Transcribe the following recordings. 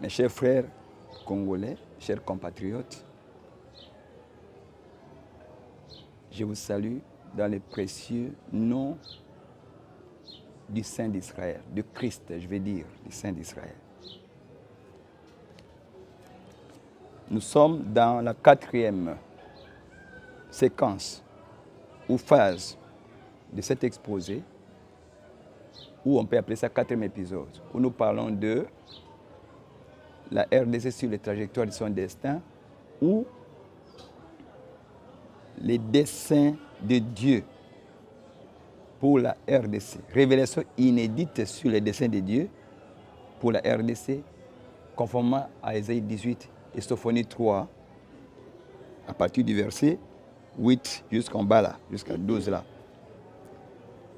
Mes chers frères congolais, chers compatriotes, je vous salue dans le précieux nom du Saint d'Israël, de Christ, je vais dire, du Saint d'Israël. Nous sommes dans la 4e séquence ou phase de cet exposé, où on peut appeler ça 4e épisode, où nous parlons de la RDC sur les trajectoires de son destin, ou les desseins de Dieu pour la RDC. Révélation inédite sur les desseins de Dieu pour la RDC, conformément à Ésaïe 18 et Sophonie 3, à partir du verset 8 jusqu'en bas là, jusqu'à 12 là.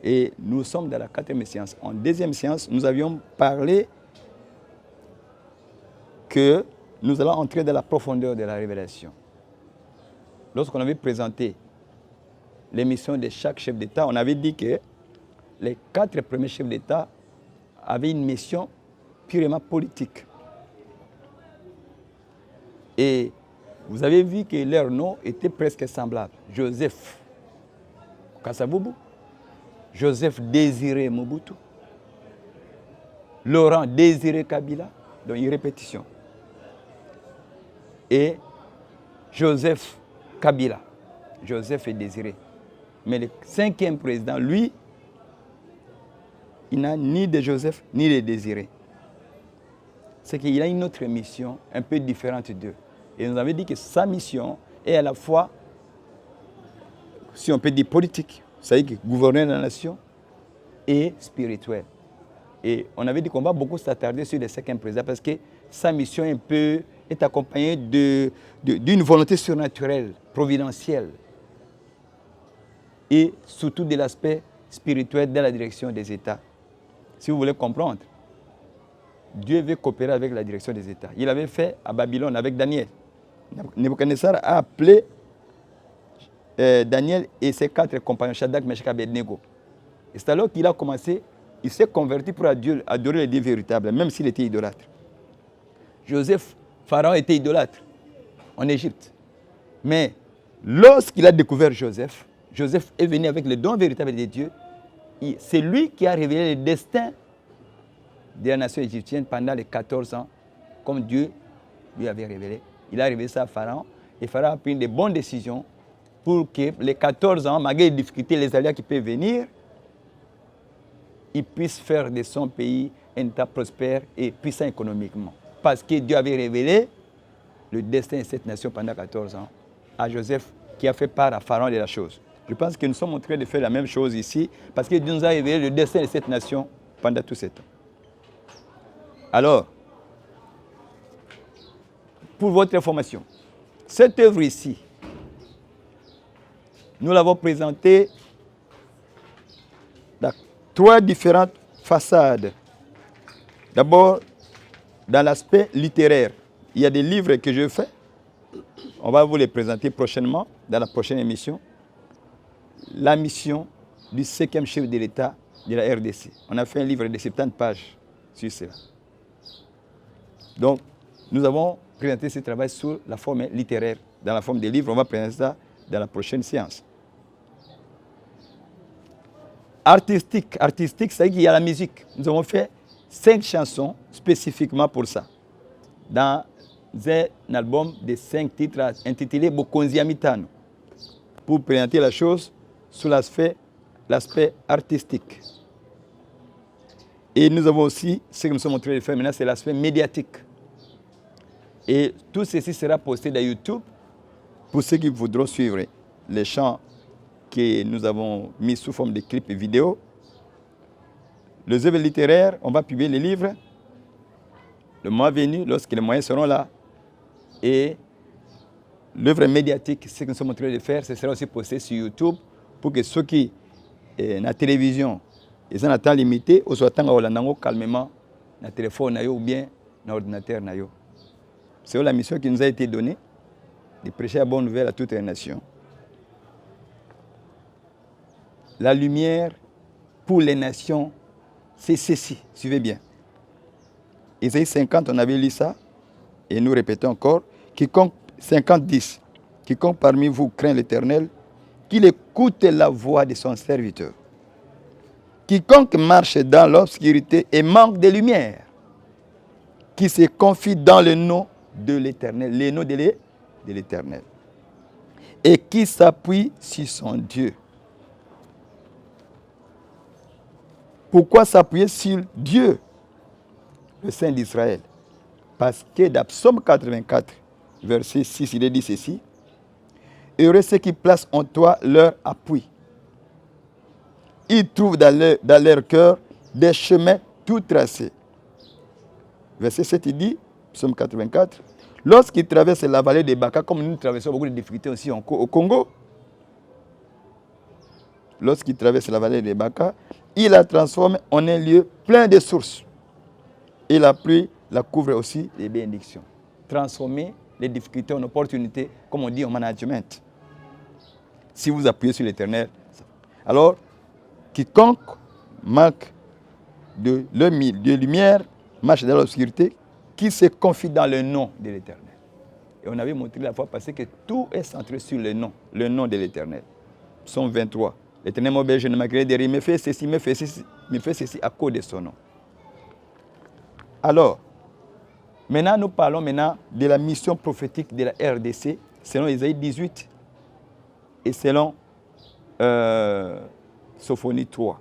Et nous sommes dans la 4e séance. En 2e séance, nous avions parlé que nous allons entrer dans la profondeur de la révélation. Lorsqu'on avait présenté les missions de chaque chef d'État, on avait dit que les 4 premiers chefs d'État avaient une mission purement politique. Et vous avez vu que leur nom était presque semblable. Joseph Kasavubu, Joseph Désiré Mobutu, Laurent Désiré Kabila, donc une répétition, et Joseph Kabila. Joseph est Désiré. Mais le 5e président, lui, il n'a ni de Joseph ni de Désiré. C'est qu'il a une autre mission un peu différente d'eux. Et nous avons dit que sa mission est à la fois, si on peut dire politique, c'est-à-dire gouverner la nation, et spirituelle. Et on avait dit qu'on va beaucoup s'attarder sur le 5e président parce que sa mission est accompagnée d'une volonté surnaturelle, providentielle, et surtout de l'aspect spirituel dans la direction des États. Si vous voulez comprendre, Dieu veut coopérer avec la direction des États. Il avait fait à Babylone avec Daniel. Nebuchadnezzar a appelé Daniel et ses 4 compagnons, Shadrach, Meshach et Abednego. Et c'est alors qu'il a commencé, il s'est converti pour adorer le Dieu véritable, même s'il était idolâtre. Joseph, Pharaon était idolâtre en Égypte. Mais lorsqu'il a découvert Joseph, Joseph est venu avec le don véritable de Dieu. C'est lui qui a révélé le destin de la nation égyptienne pendant les 14 ans, comme Dieu lui avait révélé. Il a révélé ça à Pharaon, et Pharaon a pris de bonnes décisions pour que les 14 ans, malgré les difficultés, les aléas qui peuvent venir, il puisse faire de son pays un État prospère et puissant économiquement. Parce que Dieu avait révélé le destin de cette nation pendant 14 ans à Joseph, qui a fait part à Pharaon de la chose. Je pense que nous sommes en train de faire la même chose ici, parce que Dieu nous a révélé le destin de cette nation pendant tout ce temps. Alors, pour votre information, cette œuvre ici, nous l'avons présentée dans 3 différentes façades. D'abord, dans l'aspect littéraire, il y a des livres que je fais. On va vous les présenter prochainement, dans la prochaine émission. La mission du 5e chef de l'État de la RDC. On a fait un livre de 70 pages sur cela. Donc, nous avons présenté ce travail sous la forme littéraire, dans la forme des livres. On va présenter ça dans la prochaine séance. Artistique, c'est-à-dire qu'il y a la musique. Nous avons fait 5 chansons spécifiquement pour ça, dans un album de 5 titres intitulé Bokonzi Amitano, pour présenter la chose sous l'aspect artistique. Et nous avons aussi, ce que nous sommes en train de faire maintenant, c'est l'aspect médiatique. Et tout ceci sera posté dans YouTube pour ceux qui voudront suivre les chants que nous avons mis sous forme de clips et vidéos. Les œuvres littéraires, on va publier les livres le mois venu, lorsque les moyens seront là. Et l'œuvre médiatique, ce que nous sommes en train de faire, ce sera aussi posté sur YouTube pour que ceux qui, dans la télévision, ils ont un temps limité, ou soit calmement, dans le téléphone ou bien dans l'ordinateur. C'est la mission qui nous a été donnée, de prêcher la bonne nouvelle à toute la nation. La lumière pour les nations, c'est ceci, suivez bien. Isaïe 50, on avait lu ça. Et nous répétons encore. Quiconque, 50-10, quiconque parmi vous craint l'Éternel, qu'il écoute la voix de son serviteur. Quiconque marche dans l'obscurité et manque de lumière, qui se confie dans le nom de l'Éternel, le nom de l'Éternel, et qui s'appuie sur son Dieu. Pourquoi s'appuyer sur Dieu, le Saint d'Israël? Parce que dans Psaume 84, verset 6, il est dit ceci: heureux ceux qui placent en toi leur appui. Ils trouvent dans leur cœur des chemins tout tracés. Verset 7, il dit, Psaume 84, lorsqu'ils traversent la vallée des Baka, comme nous traversons beaucoup de difficultés aussi au Congo, lorsqu'ils traversent la vallée des Baka, il la transforme en un lieu plein de sources. Et la pluie la couvre aussi des bénédictions. Transformer les difficultés en opportunités, comme on dit en management. Si vous appuyez sur l'Éternel, alors quiconque manque de lumière marche dans l'obscurité, qui se confie dans le nom de l'Éternel. Et on avait montré la fois passée que tout est centré sur le nom de l'Éternel. Psaume 23. L'Éternel mon berger ne m'a créé de rien, me fait ceci à cause de son nom. Alors, maintenant nous parlons de la mission prophétique de la RDC, selon Isaïe 18 et selon Sophonie 3.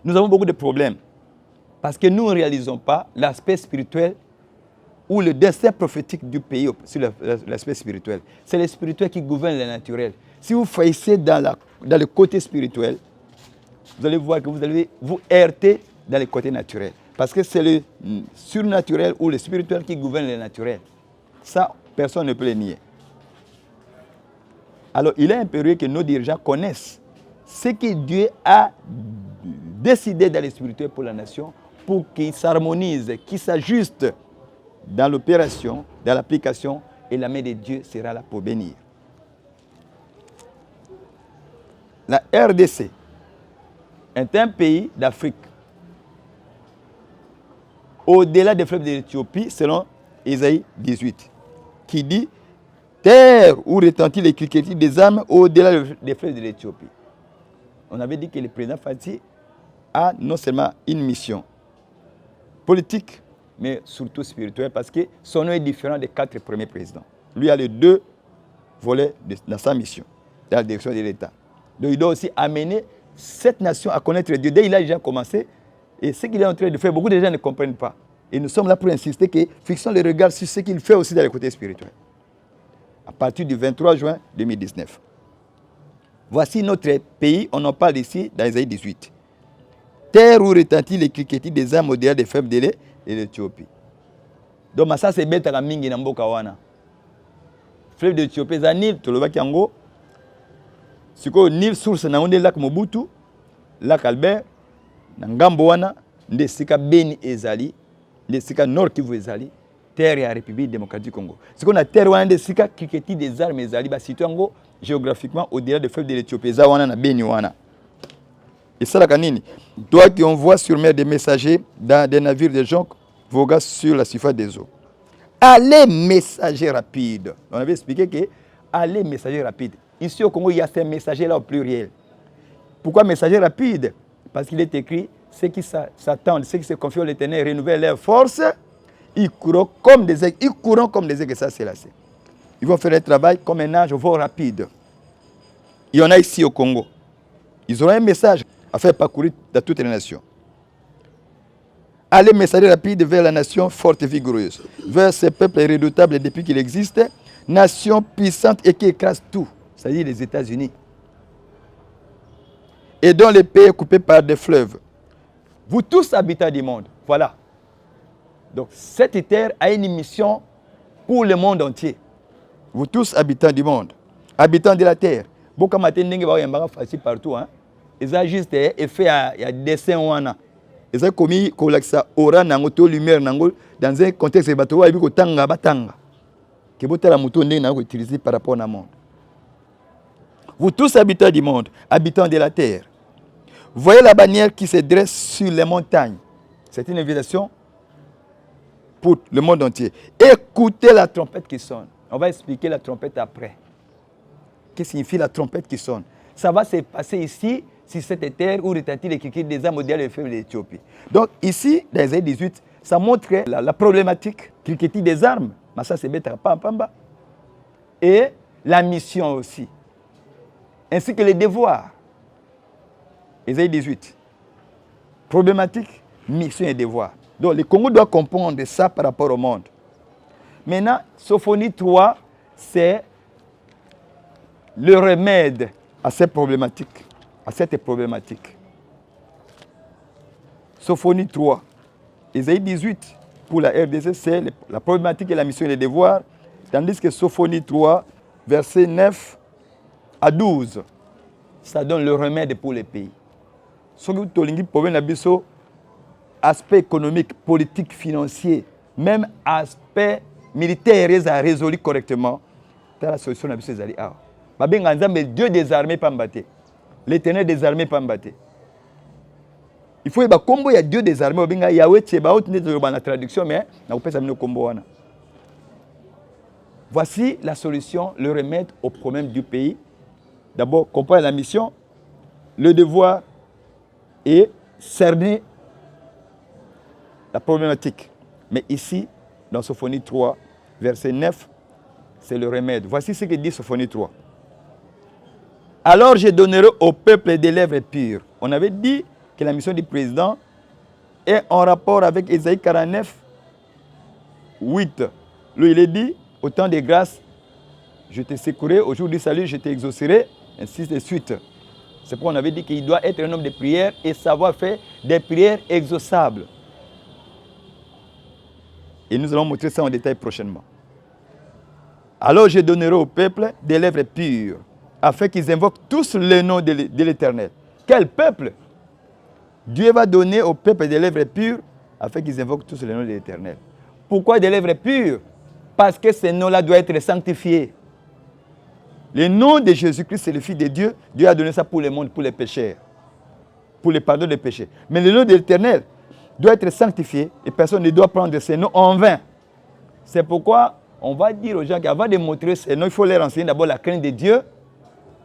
Nous avons beaucoup de problèmes parce que nous ne réalisons pas l'aspect spirituel ou le destin prophétique du pays sur l'aspect spirituel. C'est le spirituel qui gouverne le naturel. Si vous faillissez dans le côté spirituel, vous allez voir que vous allez vous heurter dans le côté naturel. Parce que c'est le surnaturel ou le spirituel qui gouverne le naturel. Ça, personne ne peut le nier. Alors, il est impérieux que nos dirigeants connaissent ce que Dieu a décidé dans le spirituel pour la nation, pour qu'ils s'harmonisent, qu'ils s'ajustent dans l'opération, dans l'application, et la main de Dieu sera là pour bénir. La RDC est un pays d'Afrique. Au-delà des fleuves de l'Éthiopie, selon Isaïe 18, qui dit « Terre où retentit les cliquetis des âmes au-delà des fleuves de l'Éthiopie ». On avait dit que le président Fati a non seulement une mission politique, mais surtout spirituelle, parce que son nom est différent des 4 premiers présidents. Lui a les 2 volets dans sa mission, dans la direction de l'État. Donc il doit aussi amener cette nation à connaître Dieu. Dès qu'il a déjà commencé, et ce qu'il est en train de faire, beaucoup de gens ne comprennent pas. Et nous sommes là pour insister que fixons les regards sur ce qu'il fait aussi dans le côté spirituel. À partir du 23 juin 2019. Voici notre pays, on en parle ici dans Isaïe 18. Terre où retentit les cliquetis des âmes au-delà des fleuves de l'Éthiopie. Donc ça c'est bête à mingi na mboka wana. Fleuve de l'Éthiopie, c'est Nil, tu le vois kiango. C'est quoi Nil source na onde lac Mobutu, lac Albert, na ngambo wana, nde sika Beni ezali, nde sika Nord Kivu ezali, terre ya République démocratique du Congo. C'est qu'on a terre wana nde sika cliquetis des armes ezali, ba situé yango géographiquement au-delà des fleuves de l'Éthiopie, za wana na Beni wana. Et ça la canine. Toi qui envoie sur mer des messagers dans des navires de gens voguant sur la surface des eaux. Allez messagers rapides. On avait expliqué que allez messagers rapides. Ici au Congo, il y a ces messagers là au pluriel. Pourquoi messagers rapides? Parce qu'il est écrit, ceux qui s'attendent, ceux qui se confient à l'Éternel renouvellent leur force, ils courront comme des aigles. Ils courront comme des aigles, ça c'est là. Ils vont faire un travail comme un nage au vol rapide. Il y en a ici au Congo. Ils auront un message à faire parcourir dans toutes les nations. Allez messager rapide vers la nation forte et vigoureuse, vers ce peuple redoutable depuis qu'il existe, nation puissante et qui écrase tout, c'est-à-dire les États-Unis, et dont le pays est coupé par des fleuves. Vous tous habitants du monde, voilà. Donc cette terre a une mission pour le monde entier. Vous tous habitants du monde, habitants de la terre. Beaucoup matin n'engagent pas un facile partout, hein. Ils ont juste fait un dessin wana. Ils ont commis ça aura nango lumière nango dans un contexte de bateau et puis tanga batanga. Que bota la moto n'est pas utilisé par rapport au monde. Vous tous habitants du monde, habitants de la terre, voyez la bannière qui se dresse sur les montagnes. C'est une invitation pour le monde entier. Écoutez la trompette qui sonne. On va expliquer la trompette après. Qu'est-ce que signifie la trompette qui sonne? Ça va se passer ici, sur cette terre où retentit les cris des âmes au diable et le feu de l'Éthiopie. Donc ici, dans Ésaïe 18, ça montre la problématique, criquetis des armes, mais ça c'est bête à Pamba, et la mission aussi, ainsi que les devoirs. Ésaïe 18, problématique, mission et devoir. Donc le Congo doit comprendre ça par rapport au monde. Maintenant, Sophonie 3, c'est le remède à cette problématique. Sophonie 3. Ésaïe 18, pour la RDC, c'est la problématique et la mission et les devoirs. Tandis que Sophonie 3, versets 9 à 12, ça donne le remède pour les pays. Ce que tu problème aspect économique, politique, financier, même aspect militaire, à résolu correctement. C'est la solution de la Dieu des armées pas mbatté. L'Éternel des armées pas mbatté. Il faut que combo il y a Dieu des armées. Yahweh Tcheba, la traduction, mais on peut s'amener au combo. Voici la solution, le remède au problème du pays. D'abord, comprendre la mission, le devoir et cerner la problématique. Mais ici, dans Sophonie 3, verset 9, c'est le remède. Voici ce que dit Sophonie 3. Alors je donnerai au peuple des lèvres pures. On avait dit que la mission du président est en rapport avec Ésaïe 49, 8. Lui, il est dit, au temps des grâces, je te secouerai, au jour du salut, je t'exaucerai, ainsi de suite. C'est pourquoi on avait dit qu'il doit être un homme de prière et savoir faire des prières exauçables. Et nous allons montrer ça en détail prochainement. Alors je donnerai au peuple des lèvres pures, afin qu'ils invoquent tous le nom de l'Éternel. Quel peuple? Dieu va donner au peuple des lèvres pures, afin qu'ils invoquent tous le nom de l'Éternel. Pourquoi des lèvres pures? Parce que ce nom-là doit être sanctifié. Le nom de Jésus-Christ, c'est le Fils de Dieu. Dieu a donné ça pour le monde, pour les pécheurs, pour le pardon des péchés. Mais le nom de l'Éternel doit être sanctifié et personne ne doit prendre ce nom en vain. C'est pourquoi on va dire aux gens qu'avant de montrer ce nom, il faut leur enseigner d'abord la crainte de Dieu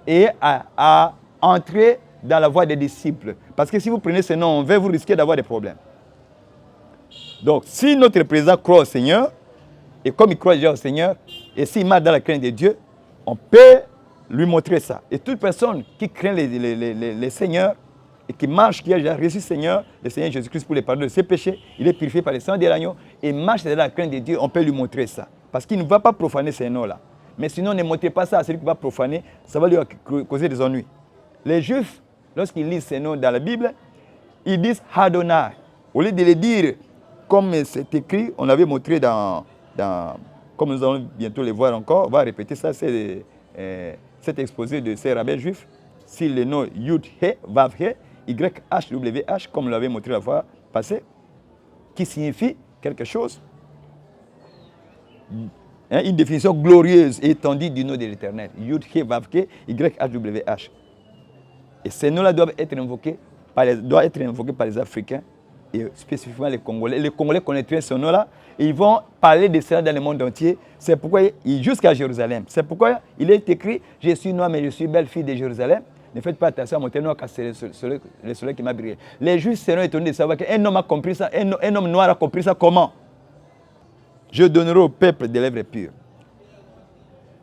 et à entrer dans la voie des disciples. Parce que si vous prenez ce nom en vain, vous risquez d'avoir des problèmes. Donc, si notre président croit au Seigneur, et comme il croit déjà au Seigneur, et s'il marche dans la crainte de Dieu, on peut lui montrer ça. Et toute personne qui craint les seigneurs et qui marche, qui a déjà reçu le Seigneur Jésus-Christ pour les pardon de ses péchés, il est purifié par le sang de l'agneau et marche dans la crainte de Dieu, on peut lui montrer ça. Parce qu'il ne va pas profaner ces noms-là. Mais sinon, ne montrez pas ça à celui qui va profaner, ça va lui causer des ennuis. Les Juifs, lorsqu'ils lisent ces noms dans la Bible, ils disent Adonai. Au lieu de les dire comme c'est écrit, on avait montré comme nous allons bientôt les voir encore, on va répéter ça, c'est cet exposé de ces rabbins juifs. Si le nom Yud He, Vav He, YHWH, comme on l'avait montré la fois passée, qui signifie quelque chose, une définition glorieuse et étendue du nom de l'Éternel. Yud He, Vav He, YHWH. Et ces noms-là doivent être invoqués par les Africains et spécifiquement les Congolais. Les Congolais connaîtraient ce nom-là et ils vont parler de cela dans le monde entier. C'est pourquoi, jusqu'à Jérusalem, c'est pourquoi il est écrit « Je suis noir mais je suis belle fille de Jérusalem. Ne faites pas attention à mon noir car c'est le soleil qui m'a brillé. » Les Juifs seront étonnés de savoir qu'un homme a compris ça, un homme noir a compris ça comment? Je donnerai au peuple des lèvres pures,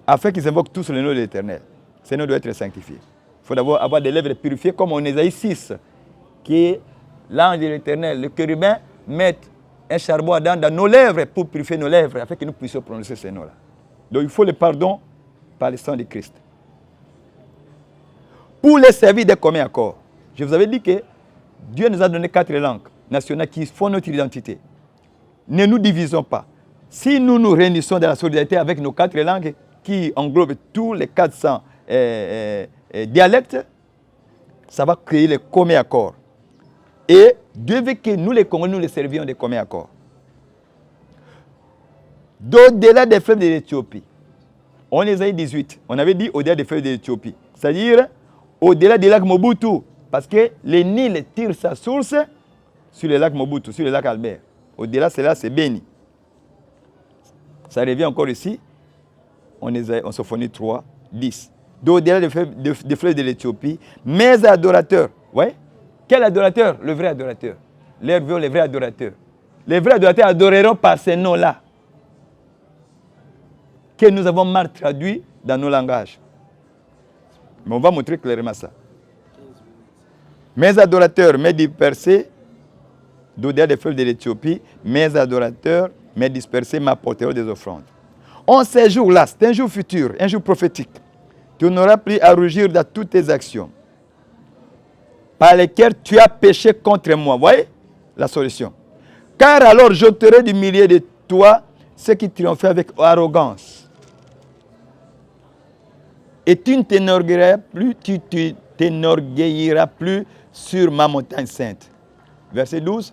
afin qu'ils invoquent tous le nom de l'Éternel. Ce nom doit être sanctifié. Il faut d'abord avoir des lèvres purifiées, comme en Ésaïe 6, qui est l'ange de l'Éternel, le chérubin, met un charbon ardent dans nos lèvres pour purifier nos lèvres, afin que nous puissions prononcer ces noms-là. Donc il faut le pardon par le sang de Christ. Pour les servir des communs accords, je vous avais dit que Dieu nous a donné 4 langues nationales qui font notre identité. Ne nous divisons pas. Si nous nous réunissons dans la solidarité avec nos 4 langues, qui englobent tous les 400 dialectes, ça va créer les communs accords. Et Dieu veut que nous, les Congolais, nous les servions des communs accords. D'au-delà des fleuves de l'Éthiopie, on les a 18, on avait dit au-delà des fleuves de l'Éthiopie, c'est-à-dire au-delà du lac Mobutu, parce que le Nil tire sa source sur le lac Mobutu, sur le lac Albert. Au-delà, c'est là, c'est béni. Ça revient encore ici. On Sophonie 3, 10. D'au-delà des fleuves de l'Éthiopie, mes adorateurs. Ouais? Quel adorateur? Le vrai adorateur. Les vrais adorateurs. Les vrais adorateurs adoreront par ces noms-là, que nous avons mal traduit dans nos langages. Mais on va montrer clairement ça. Mes adorateurs, mes dispersés, d'au-delà des fleuves de l'Éthiopie, mes adorateurs, mes dispersés m'apporteront des offrandes. En ces jours-là, c'est un jour futur, un jour prophétique. Tu n'auras plus à rougir de toutes tes actions par lesquelles tu as péché contre moi. Voyez la solution. Car alors j'ôterai du milieu de toi ceux qui triomphaient avec arrogance. Et tu ne t'énorgueilliras plus sur ma montagne sainte. Verset 12.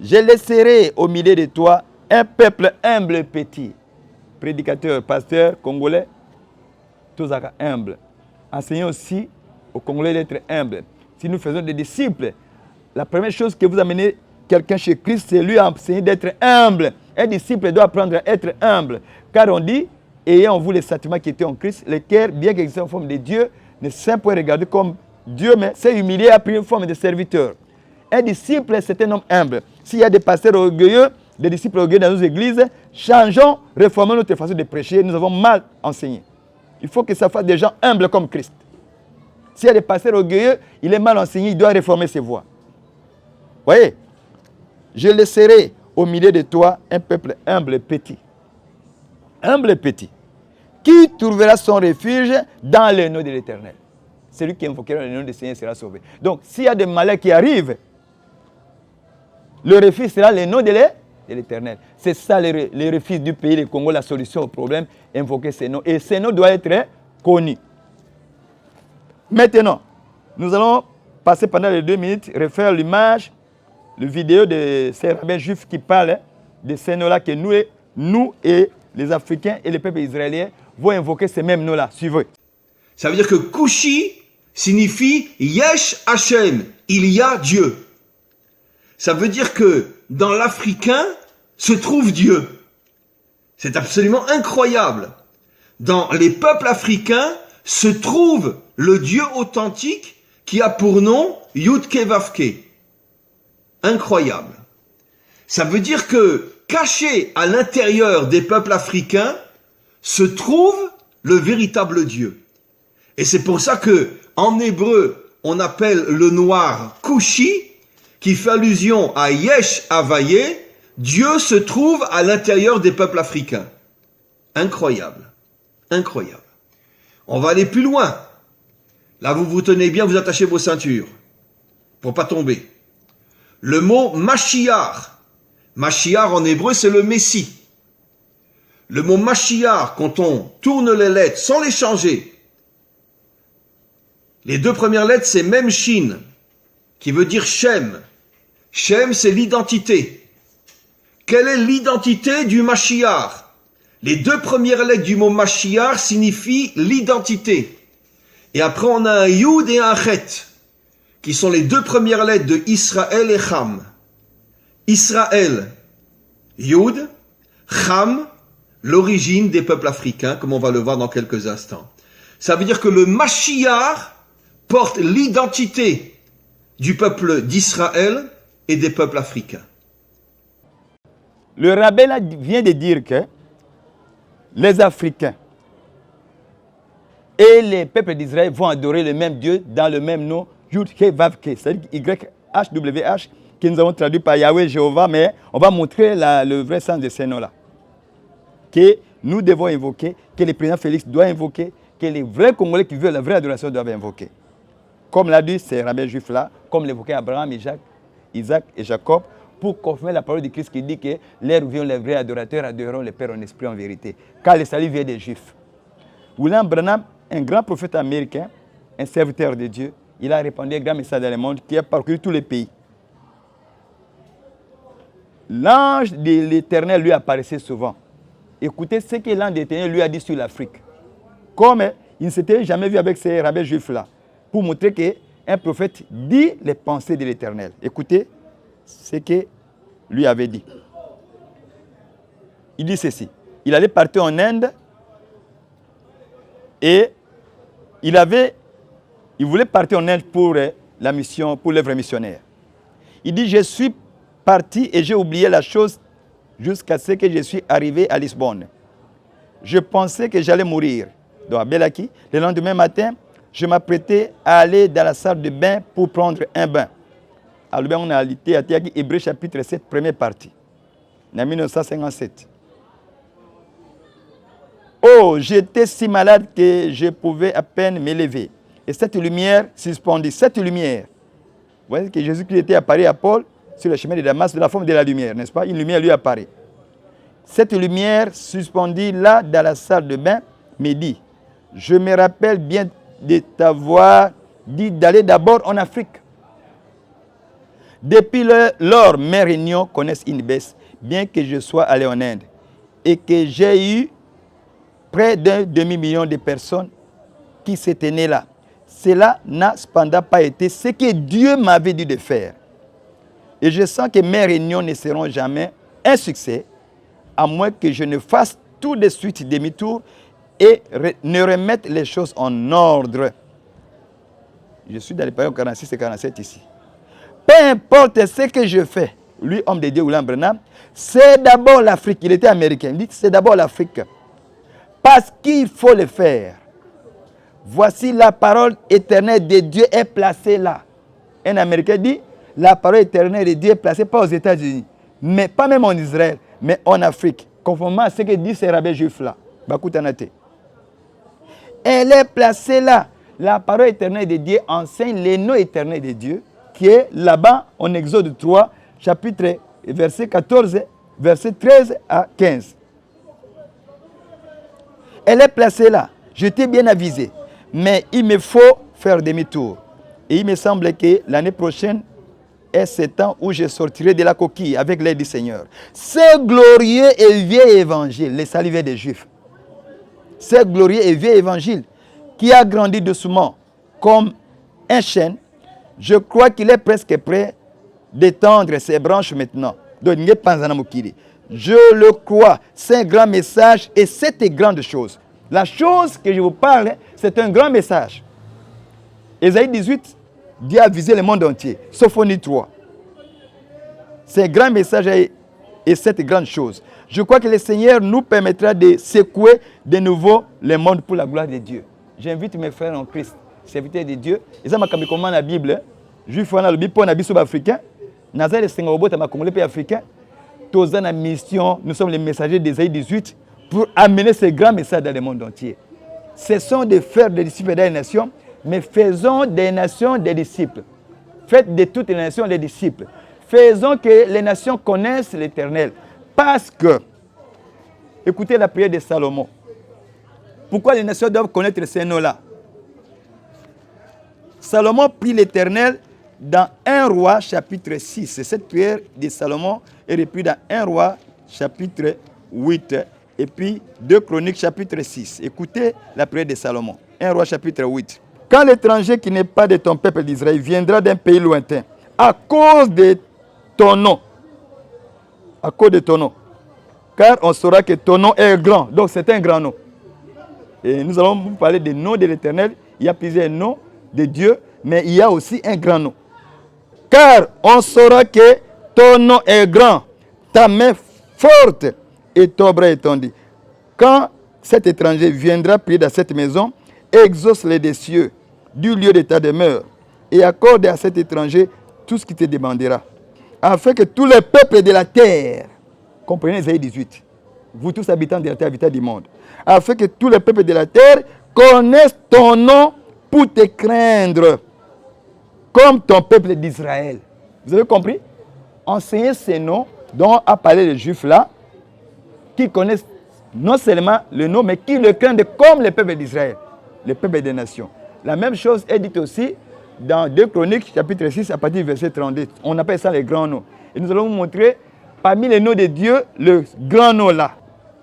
Je laisserai au milieu de toi un peuple humble et petit. Prédicateur, pasteur, congolais, tous humbles. Enseignez aussi aux Congolais d'être humbles. Si nous faisons des disciples, la première chose que vous amenez quelqu'un chez Christ, c'est lui enseigner d'être humble. Un disciple doit apprendre à être humble. Car on dit, ayez en vous les sentiments qui étaient en Christ, le cœur, bien qu'existant en forme de Dieu, ne s'est point regardé comme Dieu, mais s'est humilié, a pris une forme de serviteur. Un disciple, c'est un homme humble. S'il y a des pasteurs orgueilleux, des disciples orgueilleux dans nos églises, changeons, réformons notre façon de prêcher. Nous avons mal enseigné. Il faut que ça fasse des gens humbles comme Christ. S'il y a des pasteurs orgueilleux, il est mal enseigné, il doit réformer ses voies. Voyez, je laisserai au milieu de toi un peuple humble et petit. Humble et petit. Qui trouvera son refuge dans le nom de l'Éternel. Celui qui invoquera le nom du Seigneur sera sauvé. Donc, s'il y a des malheurs qui arrivent, le refuge sera le nom de l'Éternel. C'est ça le refuge du pays, le Congo, la solution au problème, invoquer ces noms. Et ces noms doivent être connus. Maintenant, nous allons passer pendant les 2 minutes, refaire l'image, le vidéo de ces rabbins juifs qui parlent de ces noms-là que nous et les Africains et les peuples israéliens vont invoquer ces mêmes noms-là. Suivez. Ça veut dire que Kushi signifie Yesh Hashem, il y a Dieu. Ça veut dire que dans l'africain se trouve Dieu. C'est absolument incroyable. Dans les peuples africains se trouve le Dieu authentique qui a pour nom Yudke Vavke. Incroyable. Ça veut dire que caché à l'intérieur des peuples africains se trouve le véritable Dieu. Et c'est pour ça que en hébreu on appelle le noir Kushi, qui fait allusion à Yesh Havaye. Dieu se trouve à l'intérieur des peuples africains. Incroyable. Incroyable. On va aller plus loin. Là, vous vous tenez bien, vous attachez vos ceintures pour pas tomber. Le mot Mashiach. Mashiach en hébreu, c'est le Messie. Le mot Mashiach, quand on tourne les lettres sans les changer, les 2 premières lettres, c'est Memshin, qui veut dire Shem. Shem, c'est l'identité. Quelle est l'identité du Mashiach? Les 2 premières lettres du mot Mashiach signifient l'identité. Et après, on a un Yud et un Chet, qui sont les 2 premières lettres de Israël et Cham. Israël, Yud, Cham, l'origine des peuples africains, comme on va le voir dans quelques instants. Ça veut dire que le Mashiach porte l'identité du peuple d'Israël et des peuples africains. Le rabbin là vient de dire que les Africains et les peuples d'Israël vont adorer le même Dieu dans le même nom, Yud-He-Vav-Ke, c'est-à-dire YHWH, que nous avons traduit par Yahweh Jéhovah, mais on va montrer le vrai sens de ces noms-là. Que nous devons invoquer, que le président Félix doit invoquer, que les vrais Congolais qui veulent la vraie adoration doivent invoquer. Comme l'a dit ces rabbins juifs-là, comme l'évoquaient Abraham, Isaac et Jacob, pour confirmer la parole de Christ qui dit que l'heure où viennent les vrais adorateurs adoreront le Père en esprit en vérité. Car le salut vient des Juifs. William Branham, un grand prophète américain, un serviteur de Dieu, il a répandu un grand message dans le monde qui a parcouru tous les pays. L'ange de l'Éternel lui apparaissait souvent. Écoutez ce que l'ange de l'Éternel lui a dit sur l'Afrique. Comme il ne s'était jamais vu avec ces rabbins juifs-là, pour montrer qu'un prophète dit les pensées de l'Éternel. Écoutez ce que lui avait dit. Il dit ceci. il allait partir en Inde et il voulait partir en Inde pour la mission, pour l'œuvre missionnaire. Il dit, je suis parti et j'ai oublié la chose jusqu'à ce que je suis arrivé à Lisbonne. Je pensais que j'allais mourir. Donc à Belaki, le lendemain matin, je m'apprêtais à aller dans la salle de bain pour prendre un bain. Alors on aalité à Hébreux chapitre 7, première partie, en 1957. Oh, j'étais si malade que je pouvais à peine me lever. Et cette lumière suspendue, cette lumière, vous voyez que Jésus-Christ était apparu à Paul sur le chemin de Damas de la forme de la lumière, n'est-ce pas? Une lumière lui apparaît. Cette lumière suspendue là dans la salle de bain me dit, je me rappelle bien de t'avoir dit d'aller d'abord en Afrique. Depuis lors, mes réunions connaissent une baisse, bien que je sois allé en Inde et que j'ai eu près d'un demi-million de personnes qui se tenaient là. Cela n'a cependant pas été ce que Dieu m'avait dit de faire. Et je sens que mes réunions ne seront jamais un succès, à moins que je ne fasse tout de suite demi-tour et ne remette les choses en ordre. Je suis dans les périodes 46 et 47 ici. Peu importe ce que je fais, lui, homme de Dieu, William Branham, c'est d'abord l'Afrique. Il était américain. Il dit c'est d'abord l'Afrique. Parce qu'il faut le faire. Voici la parole éternelle de Dieu est placée là. Un Américain dit, la parole éternelle de Dieu est placée pas aux États-Unis, mais pas même en Israël, mais en Afrique, conformément à ce que dit ces rabbins juifs là. Bakoutanate. Elle est placée là. La parole éternelle de Dieu enseigne les noms éternels de Dieu, qui est là-bas en Exode 3, chapitre verset 14, verset 13 à 15. Elle est placée là. Je t'ai bien avisé. Mais il me faut faire demi-tour. Et il me semble que l'année prochaine est ce temps où je sortirai de la coquille avec l'aide du Seigneur. Ce glorieux et vieil évangile, les salivés des Juifs, ce glorieux et vieil évangile qui a grandi doucement comme un chêne, je crois qu'il est presque prêt d'étendre ses branches maintenant. Je le crois. C'est un grand message et c'est une grande chose. La chose que je vous parle, c'est un grand message. Ésaïe 18, Dieu a visé le monde entier. Sophonie 3. C'est un grand message et cette grande chose. Je crois que le Seigneur nous permettra de secouer de nouveau le monde pour la gloire de Dieu. J'invite mes frères en Christ, serviteurs de Dieu. Ils ont comment la Bible. Juif, on a le Bible pour les africains. Nazar et Sengobo, ma congolais africain. Tous en mission, nous sommes les messagers d'Ésaïe 18 pour amener ce grand message dans le monde entier. Cessons de faire des disciples dans les nations, mais faisons des nations des disciples. Faites de toutes les nations des disciples. Faisons que les nations connaissent l'Éternel. Parce que, écoutez la prière de Salomon. Pourquoi les nations doivent connaître ces noms-là? Salomon prie l'Éternel dans 1 Roi chapitre 6. Cette prière de Salomon est reprise dans 1 Roi chapitre 8 et puis 2 Chroniques chapitre 6. Écoutez la prière de Salomon. 1 Roi chapitre 8. Quand l'étranger qui n'est pas de ton peuple d'Israël viendra d'un pays lointain, à cause de ton nom, car on saura que ton nom est grand, donc c'est un grand nom. Et nous allons vous parler des noms de l'Éternel. Il y a plusieurs noms de Dieu, mais il y a aussi un grand nom. Car on saura que ton nom est grand, ta main forte et ton bras étendu. Quand cet étranger viendra prier dans cette maison, exauce les des cieux, du lieu de ta demeure, et accorde à cet étranger tout ce qui te demandera, afin que tous les peuples de la terre, comprenez Ésaïe 18, vous tous habitants de la terre, habitants du monde, afin que tous les peuples de la terre connaissent ton nom pour te craindre, comme ton peuple d'Israël. Vous avez compris? Enseignez ces noms dont a parlé les Juifs là, qui connaissent non seulement le nom, mais qui le craignent comme le peuple d'Israël, le peuple des nations. La même chose est dite aussi dans 2 Chroniques, chapitre 6, à partir du verset 32. On appelle ça les grands noms. Et nous allons vous montrer, parmi les noms de Dieu, le grand nom là.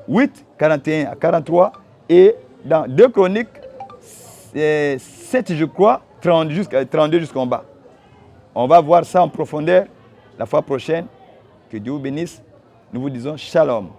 8, 41 à 43. Et dans 2 Chroniques, 7, je crois, 32 jusqu'en bas. On va voir ça en profondeur la fois prochaine. Que Dieu vous bénisse. Nous vous disons shalom.